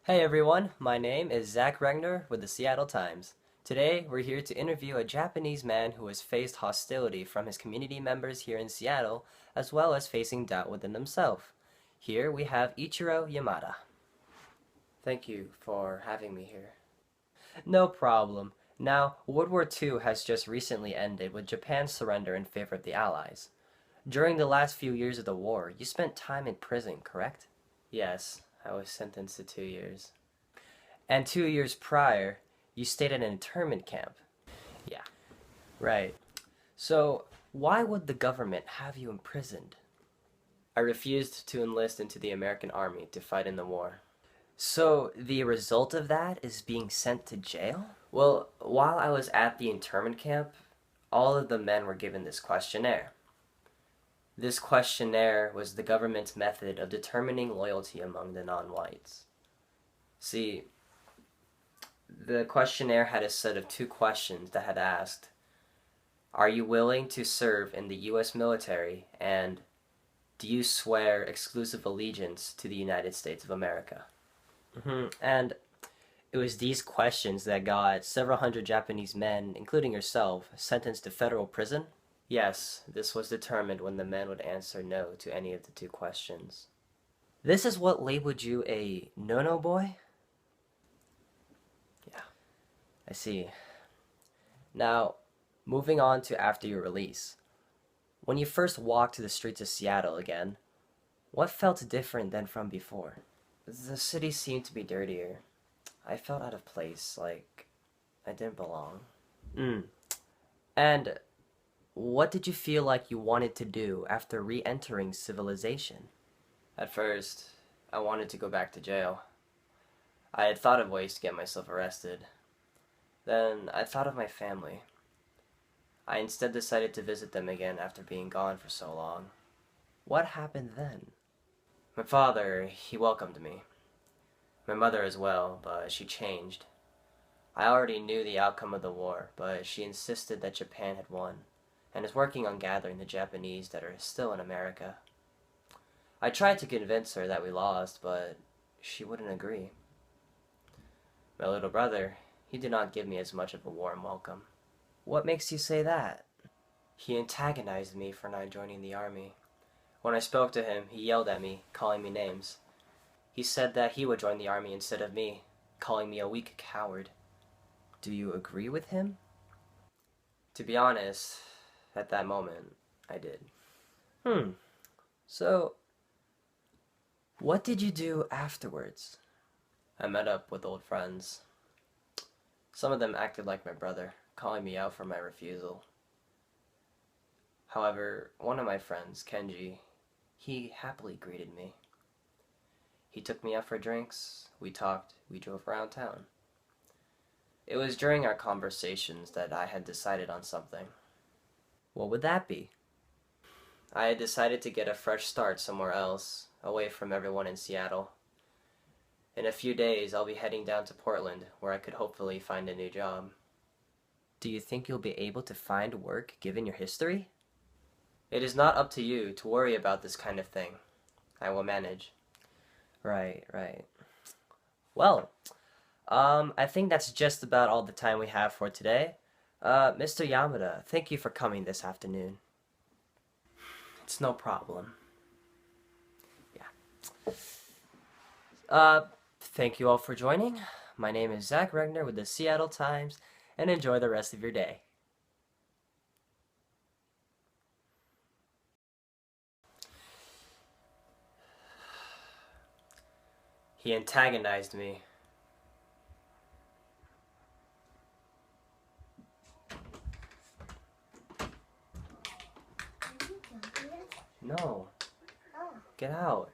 Hey everyone, my name is Zach Regner with the Seattle Times. Today, we're here to interview a Japanese man who has faced hostility from his community members here in Seattle, as well as facing doubt within himself. Here we have Ichiro Yamada. Thank you for having me here. No problem. Now, World War II has just recently ended with Japan's surrender in favor of the Allies. During the last few years of the war, you spent time in prison, correct? Yes, I was sentenced to 2 years. And 2 years prior, you stayed at an internment camp. Yeah, right. So, why would the government have you imprisoned? I refused to enlist into the American Army to fight in the war. So, the result of that is being sent to jail? Well, while I was at the internment camp, all of the men were given this questionnaire. This questionnaire was the government's method of determining loyalty among the non-whites. See, the questionnaire had a set of two questions that had asked, are you willing to serve in the U.S. military, and do you swear exclusive allegiance to the United States of America? And it was these questions that got several hundred Japanese men, including yourself, sentenced to federal prison. Yes, this was determined when the men would answer no to any of the two questions. This is what labeled you a no-no boy? Yeah, I see. Now, moving on to after your release. When you first walked to the streets of Seattle again, what felt different than from before? The city seemed to be dirtier. I felt out of place, like I didn't belong. And what did you feel like you wanted to do after re-entering civilization? At first, I wanted to go back to jail. I had thought of ways to get myself arrested. Then I thought of my family. I instead decided to visit them again after being gone for so long. What happened then? My father, he welcomed me. My mother as well, but she changed. I already knew the outcome of the war, but she insisted that Japan had won, and is working on gathering the Japanese that are still in America. I tried to convince her that we lost, but she wouldn't agree. My little brother, he did not give me as much of a warm welcome. What makes you say that? He antagonized me for not joining the army. When I spoke to him, he yelled at me, calling me names. He said that he would join the army instead of me, calling me a weak coward. Do you agree with him? To be honest, at that moment, I did. So, what did you do afterwards? I met up with old friends. Some of them acted like my brother, calling me out for my refusal. However, one of my friends, Kenji, he happily greeted me. He took me out for drinks, we talked, we drove around town. It was during our conversations that I had decided on something. What would that be? I had decided to get a fresh start somewhere else, away from everyone in Seattle. In a few days, I'll be heading down to Portland, where I could hopefully find a new job. Do you think you'll be able to find work given your history? It is not up to you to worry about this kind of thing. I will manage. Right. Well, I think that's just about all the time we have for today. Mr. Yamada, thank you for coming this afternoon. It's no problem. Yeah. Thank you all for joining. My name is Zach Regner with the Seattle Times, and enjoy the rest of your day. He antagonized me. No. Get out.